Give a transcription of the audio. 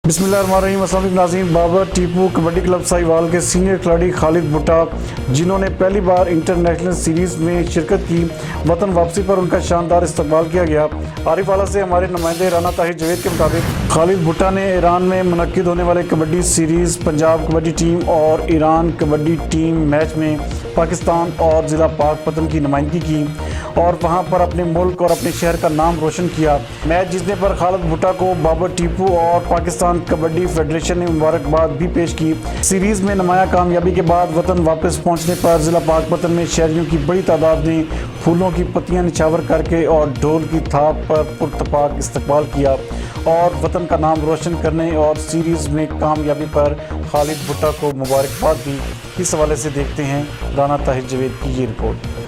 बिस्मिल्लाहिर्रहमानिर्रहीम। अस्सलाम वालेकुम नाज़रीन। बाबर टीपू कबड्डी क्लब साहिवाल के सीनियर खिलाड़ी खालिद भुट्टा, जिन्होंने पहली बार इंटरनेशनल सीरीज़ में शिरकत की, वतन वापसी पर उनका शानदार इस्तकबाल किया गया। आरिफ वाला से हमारे नुमाइंदे राना ताहिर जवेद के मुताबिक खालिद भुट्टा ने ईरान में मुनक्किद होने वाले कबड्डी सीरीज़ पंजाब कबड्डी टीम और ईरान कबड्डी टीम मैच में पाकिस्तान और ज़िला पाकपतन की नुमाइंदगी की और वहां पर अपने मुल्क और अपने शहर का नाम रोशन किया। मैच जीतने पर खालिद भुट्टा को बाबर टीपू और पाकिस्तान कबड्डी फेडरेशन ने मुबारकबाद भी पेश की। सीरीज में नुमाया कामयाबी के बाद वतन वापस पहुंचने पर जिला पाकपतन में शहरियों की बड़ी तादाद ने फूलों की पत्तियां निछावर करके और ढोल की थाप पर पुरतपाक इस्तकबाल किया और वतन का नाम रोशन करने और सीरीज में कामयाबी पर खालिद भुट्टा को मुबारकबाद दी। इस हवाले से देखते हैं राना ताहिर जवेद की ये रिपोर्ट।